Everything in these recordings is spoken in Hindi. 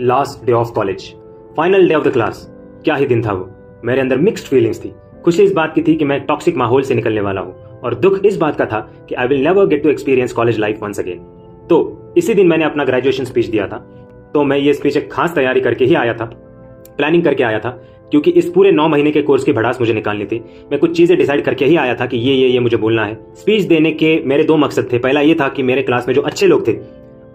Last day of college, final day of the class. क्या ही दिन था वो। मेरे अंदर मिक्स्ड फीलिंग्स थी। खुशी इस बात की थी कि मैं टॉक्सिक माहौल से निकलने वाला हूँ, और दुख इस बात का था कि I will never get to experience college life once again. तो इसी दिन मैंने अपना ग्रेजुएशन स्पीच दिया था। तो मैं ये स्पीच एक खास तैयारी करके ही आया था, प्लानिंग करके आया था, क्योंकि इस पूरे 9 महीने के कोर्स की भड़ास मुझे निकालनी थी। मैं कुछ चीजें डिसाइड करके ही आया था कि ये मुझे बोलना है। स्पीच देने के मेरे 2 मकसद थे। पहला ये था कि मेरे क्लास में जो अच्छे लोग थे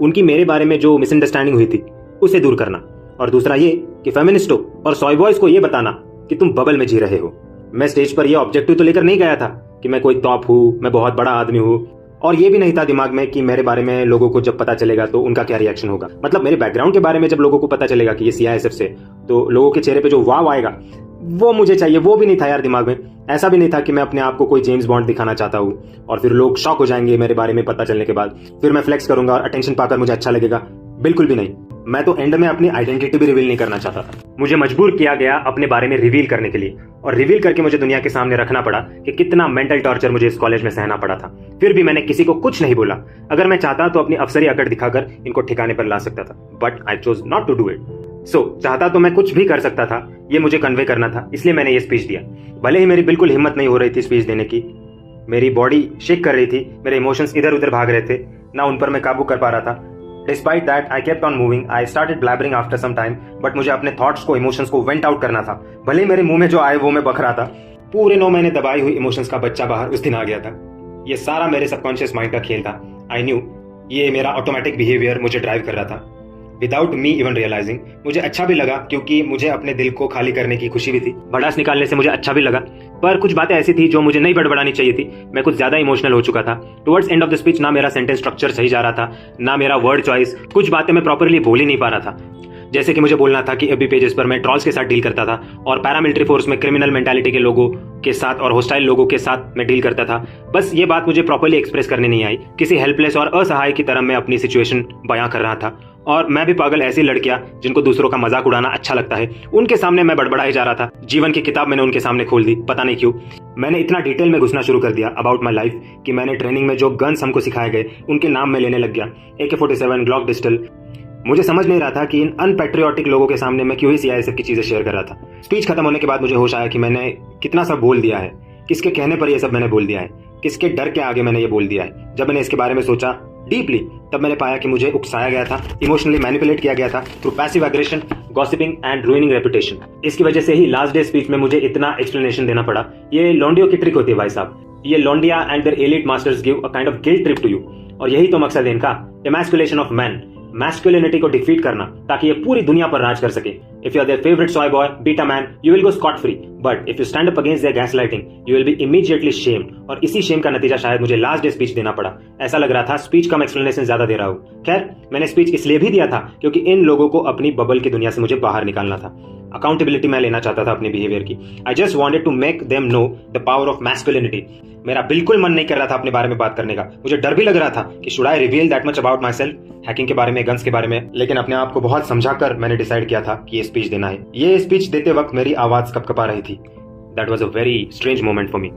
उनकी मेरे बारे में जो मिसअंडरस्टैंडिंग हुई थी उसे दूर करना, और दूसरा ये कि फेमिनिस्टों और सॉय बॉयज को ये बताना कि तुम बबल में जी रहे हो। मैं स्टेज पर यह ऑब्जेक्टिव तो लेकर नहीं गया था कि मैं कोई टॉप हूँ, मैं बहुत बड़ा आदमी हूँ, और ये भी नहीं था दिमाग में कि मेरे बारे में लोगों को जब पता चलेगा तो उनका क्या रिएक्शन होगा। मतलब मेरे बैकग्राउंड के बारे में जब लोगों को पता चलेगा कि ये सीआईएसएफ से, तो लोगों के चेहरे पे जो वाव आएगा वो मुझे चाहिए। वो भी नहीं था यार दिमाग में। ऐसा भी नहीं था कि मैं अपने आप को कोई जेम्स बॉन्ड दिखाना चाहता हूँ और फिर लोग शॉक हो जाएंगे मेरे बारे में पता चलने के बाद, फिर मैं फ्लेक्स करूंगा और अटेंशन पाकर मुझे अच्छा लगेगा। बिल्कुल भी नहीं। मैं तो एंड में अपनी आइडेंटिटी भी रिवील नहीं करना चाहता था। मुझे मजबूर किया गया अपने बारे में रिवील करने के लिए, और रिवील करके मुझे दुनिया के सामने रखना पड़ा कि कितना मेंटल टॉर्चर मुझे इस कॉलेज में सहना पड़ा था। फिर भी मैंने किसी को कुछ नहीं बोला। अगर मैं चाहता तो अपनी अफसरी अकड़ दिखाकर इनको ठिकाने पर ला सकता था, but I chose not to do it. चाहता तो मैं कुछ भी कर सकता था। ये मुझे कन्वे करना था, इसलिए मैंने ये स्पीच दिया। भले ही मेरी बिल्कुल हिम्मत नहीं हो रही थी स्पीच देने की, मेरी बॉडी शेक कर रही थी, मेरे इमोशंस इधर उधर भाग रहे थे, ना उन पर मैं काबू कर पा रहा था। Despite that, I kept on moving. I started blabbering after some time, but मुझे अपने थॉट्स को, इमोशंस को वेंट आउट करना था। भले ही मेरे मुंह में जो आए वो मैं बक रहा था। पूरे 9 महीने दबाई हुई इमोशंस का बच्चा बाहर उस दिन आ गया था। ये सारा मेरे सबकॉन्शियस माइंड का खेल था। आई न्यू ये मेरा ऑटोमेटिक बिहेवियर मुझे ड्राइव कर रहा था, विदाउट मी इवन रियलाइजिंग। मुझे अच्छा भी लगा क्योंकि मुझे अपने दिल को खाली करने की खुशी भी थी। भड़ास निकालने से मुझे अच्छा भी लगा, पर कुछ बातें ऐसी थी जो मुझे नहीं बड़बड़ानी चाहिए थी। मैं कुछ ज्यादा इमोशनल हो चुका था। Towards end of the speech ना मेरा सेंटेंस स्ट्रक्चर सही जा रहा था, ना मेरा वर्ड चॉइस। कुछ बातें मैं प्रॉपरली बोल ही नहीं पा रहा था। जैसे कि मुझे बोलना था कि एफबी पेजेस पर मैं ट्रॉल्स के साथ डील करता था, और पैरामिलिट्री फोर्स में क्रिमिनल मेंटालिटी के लोगों के साथ और होस्टाइल लोगों के साथ मैं डील करता था। बस ये बात मुझे प्रॉपरली एक्सप्रेस करने नहीं आई। किसी हेल्पलेस और असहाय की तरह मैं अपनी सिचुएशन बयां कर रहा था। और मैं भी पागल ऐसी लड़कियां जिनको दूसरों का मजाक उड़ाना अच्छा लगता है, उनके सामने मैं बड़बड़ा ही जा रहा था। जीवन की किताब मैंने उनके सामने खोल दी, पता नहीं क्यों। मैंने इतना डिटेल में घुसना शुरू कर दिया अबाउट माई लाइफ कि मैंने ट्रेनिंग में जो गन्स हमको सिखाए गए उनके नाम में लेने लग गया। AK-47, Glock pistol. मुझे समझ नहीं रहा था कि इन अनपेट्रियोटिक लोगों के सामने मैं क्यों ही सीआईएसएफ की चीजें शेयर कर रहा था। स्पीच खत्म होने के बाद मुझे होश आया कि मैंने कितना सब बोल दिया है, किसके कहने पर यह सब मैंने बोल दिया है, किसके डर के आगे मैंने ये बोल दिया है। जब मैंने इसके बारे में सोचा डीपली, तब मैंने पाया कि मुझे उकसाया गया था, इमोशनली मैनिपुलेट किया गया था through passive aggression, gossiping and ruining reputation. इसकी वजह से ही लास्ट डे स्पीच में मुझे इतना एक्सप्लेनेशन देना पड़ा। ये लॉन्डियो की ट्रिक होती है भाई साहब। ये लॉन्डिया and their elite masters give a kind of guilt trip to you, और यही तो मकसद है इनका, एमैस्कुलेशन ऑफ मैन, मैस्कुलिनिटी को डिफीट करना, ताकि ये पूरी दुनिया पर राज कर सके। If you are their favourite soy boy, beta man, you will go scot free, but if you stand up against their gaslighting, you will be immediately shamed. और इसी शेम का नतीजा शायद मुझे लास्ट डे स्पीच देना पड़ा। ऐसा लग रहा था स्पीच कम, एक्सप्लेनेशन ज्यादा दे रहा हूँ। खैर, मैंने स्पीच इसलिए भी दिया था क्योंकि इन लोगों को अपनी बबल की दुनिया से मुझे बाहर निकालना था। अकाउंटेबिलिटी मैं लेना चाहता था अपने बिहेवियर की। I just wanted to make them know the power of masculinity. मेरा बिल्कुल मन नहीं कर रहा था अपने बारे में बात करने का। मुझे डर भी लग रहा था कि should I reveal that much about my self, hacking के बारे में, गन्स के बारे में। लेकिन अपने आप को बहुत समझाकर मैंने डिसाइड किया था कि ये स्पीच देना है। ये स्पीच देते वक्त मेरी आवाज कपकपा रही थी। That was a very strange moment for me.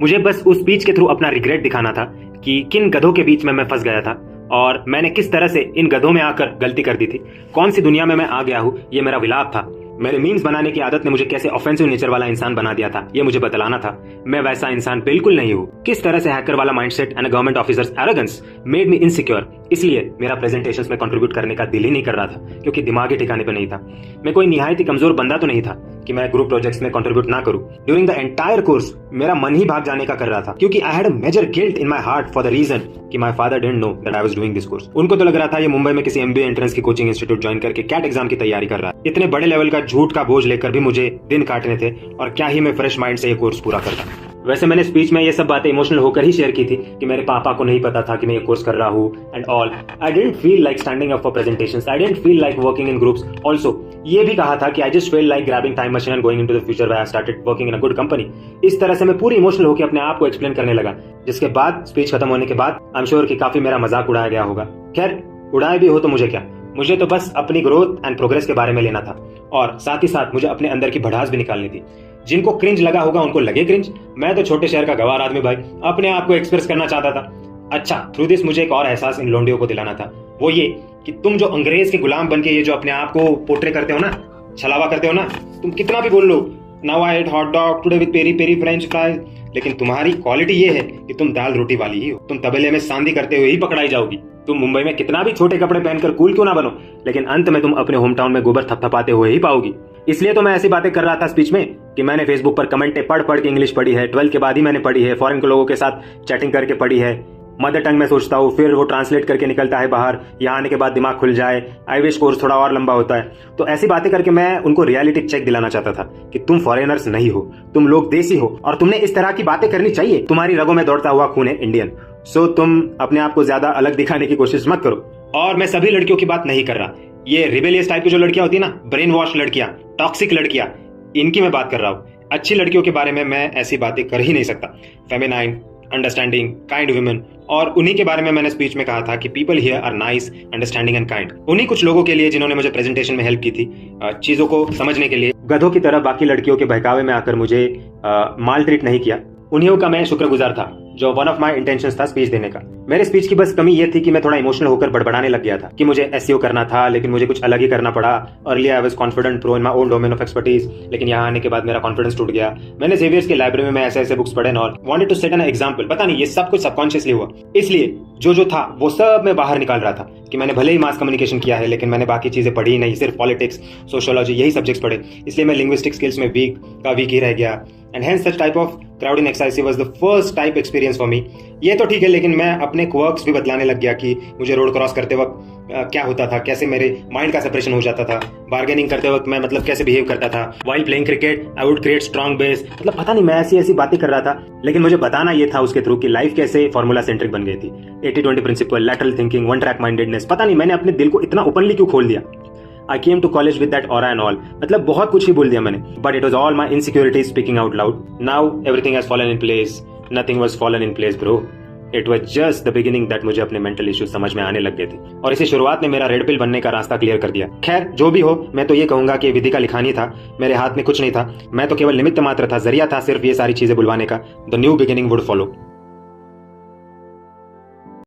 मुझे बस उस स्पीच के थ्रू अपना रिग्रेट दिखाना था कि किन गधों के बीच में मैं फंस गया था, और मैंने किस तरह से इन गधों में आकर गलती कर दी थी। कौन सी दुनिया में मैं आ गया हूँ, ये मेरा विलाप था। मेरे मीम्स बनाने की आदत ने मुझे कैसे ऑफेंसिव नेचर वाला इंसान बना दिया था, ये मुझे बतलाना था। मैं वैसा इंसान बिल्कुल नहीं हूँ। किस तरह से हैकर वाला mindset and government officers arrogance made me insecure. इसलिए मेरा प्रेजेंटेशंस में कंट्रीब्यूट करने का दिल ही नहीं कर रहा था, क्योंकि दिमाग ही ठिकाने पे नहीं था। मैं कोई निहायत ही कमजोर बंदा तो नहीं था कि मैं ग्रुप प्रोजेक्ट्स में कंट्रीब्यूट ना करूं। ड्यूरिंग द एंटायर कोर्स मेरा मन ही भाग जाने का कर रहा था, क्योंकि I had a major guilt in my heart for the reason कि my father didn't know that I was doing this course. उनको तो लग रहा था ये मुंबई में किसी MBA एंट्रेंस की कोचिंग इंस्टीट्यूट ज्वाइन करके कैट एग्जाम की तैयारी कर रहा है। इतने बड़े लेवल का झूठ का बोझ लेकर भी मुझे दिन काटने थे, और क्या ही मैं फ्रेश माइंड से ये कोर्स पूरा करता। वैसे मैंने स्पीच में ये सब बातें इमोशनल होकर ही शेयर की थी कि मेरे पापा को नहीं पता था कि मैं ये कोर्स कर रहा हूँ and all. I didn't feel like standing up for presentations, I didn't feel like working in groups. Also ये भी कहा था कि I just feel like grabbing time machine and going into the future where I started working in a good company. इस तरह से मैं पूरी इमोशनल होकर अपने आप को एक्सप्लेन करने लगा, जिसके बाद स्पीच खत्म होने के बाद आई एम श्योर कि काफी मेरा मजाक उड़ाया गया होगा। खैर, उड़ाए भी हो तो मुझे क्या, मुझे तो बस अपनी ग्रोथ एंड प्रोग्रेस के बारे में लेना था, और साथ ही साथ मुझे अपने अंदर की भड़ास भी निकालनी थी। जिनको क्रिंज लगा होगा उनको लगे क्रिंज। मैं तो छोटे शहर का गवार आदमी भाई, अपने आप को एक्सप्रेस करना चाहता था। अच्छा, थ्रू दिस मुझे एक और एहसास इन लोंडियों को दिलाना था, वो ये कि तुम जो अंग्रेज के गुलाम बन के ये जो अपने आप को पोर्ट्रे करते हो ना, छलावा करते हो ना, तुम कितना भी बोल लो now I ate hot dog today with peri peri French fries, लेकिन तुम्हारी क्वालिटी ये है कि तुम दाल रोटी वाली ही हो। तुम तबेले में सांदी करते हुए ही पकड़ाई जाओगी। तुम मुंबई में कितना भी छोटे कपड़े पहनकर कूल क्यों ना बनो, लेकिन अंत में तुम अपने होम टाउन में गोबर थपथपाते हुए ही पाओगी। इसलिए तो मैं ऐसी बातें कर रहा था स्पीच में कि मैंने फेसबुक पर कमेंटें पढ़ पढ़ के इंग्लिश पढ़ी है, 12 के बाद ही मैंने पढ़ी है, फॉरेन के लोगों के साथ चैटिंग करके पढ़ी है, मदर टंग में सोचता हूँ, फिर वो ट्रांसलेट करके निकलता है बाहर, यहाँ आने के बाद दिमाग खुल जाए, आई विश कोर्स थोड़ा और लंबा होता है। तो ऐसी बातें करके मैं उनको रियलिटी चेक दिलाना चाहता था कि तुम फॉरेनर्स नहीं हो, तुम लोग देसी हो और तुमने इस तरह की बातें करनी चाहिए। तुम्हारी रगों में दौड़ता हुआ खून है इंडियन, सो तुम अपने आप को ज्यादा अलग दिखाने की कोशिश मत करो। और मैं सभी लड़कियों की बात नहीं कर रहा, ये रिबेलियस टाइप की जो लड़कियां होती है ना, ब्रेन वॉश लड़कियां, टॉक्सिक लड़कियां, इनकी मैं बात कर रहा हूँ। अच्छी लड़कियों के बारे में मैं ऐसी बातें कर ही नहीं सकता। फेमिनाइन, अंडरस्टैंडिंग, काइंड वुमेन, और उन्हीं के बारे में मैंने स्पीच में कहा था कि people here are nice, understanding and kind. उन्हीं कुछ लोगों के लिए जिन्होंने मुझे प्रेजेंटेशन में हेल्प की थी चीजों को समझने के लिए। गधों की तरह बाकी लड़कियों के बहकावे में आकर मुझे माल ट्रीट नहीं किया, उन्हीं का मैं शुक्रगुजार था जो वन ऑफ माई इंटेंशंस था स्पीच देने का। मेरे स्पीच की बस कमी ये थी कि मैं थोड़ा इमोशनल होकर बड़बड़ाने लग गया था कि मुझे एसईओ करना था, लेकिन मुझे कुछ अलग ही करना पड़ा। Earlier I was confident pro in my own domain of expertise, लेकिन यहाँ आने के बाद मेरा कॉन्फिडेंस टूट गया। मैंने जेवियर्स की लाइब्रेरी में ऐसे बुक्स पढ़े और wanted to set an example. पता नहीं ये सब कुछ सबकॉन्शियसली हुआ, इसलिए जो था वो सब मैं बाहर निकाल रहा था कि मैंने भले ही मास कम्युनिकेशन किया है, लेकिन मैंने बाकी चीजें पढ़ी नहीं, सिर्फ पॉलिटिक्स, सोशियोलॉजी, यही सब्जेक्ट्स पढ़े। इसलिए मैं लिंग्विस्टिक स्किल्स में वीक ही रह गया। And hence such type of crowding exercise was the first type experience for me. ये तो ठीक है, लेकिन मैं अपने क्वर्क्स भी बतलाने लग गया कि मुझे रोड क्रॉस करते वक्त क्या होता था, कैसे मेरे माइंड का सेपरेशन हो जाता था, बार्गेनिंग करते वक्त मैं मतलब कैसे बिहेव करता था, while playing cricket I would create strong base. मतलब पता नहीं मैं ऐसी बातें कर रहा था, लेकिन मुझे बताना ये था उसके थ्रू कि लाइफ कैसे फॉर्मूला सेंट्रिक बन गई थी। 80-20 principle, lateral thinking, one track mindedness. पता नहीं मैंने अपने दिल को इतना ओपनली क्यों खोल दिया। I came to college with that aura and all. मतलब बहुत कुछ ही बोल दिया मैंने, but it was all my insecurities speaking out loud. Now everything has fallen in place. Nothing was fallen in place, bro. It was just the beginning that मुझे अपने mental issues समझ में आने लग गए थे, और इसी शुरुआत ने मेरा रेड पिल बनने का रास्ता क्लियर कर दिया। खैर जो भी हो, मैं तो ये कहूंगा कि विधि का लिखानी था, मेरे हाथ में कुछ नहीं था, मैं तो केवल निमित्त मात्र था, जरिया था सिर्फ ये सारी चीजें बुलवाने का। The new beginning would follow.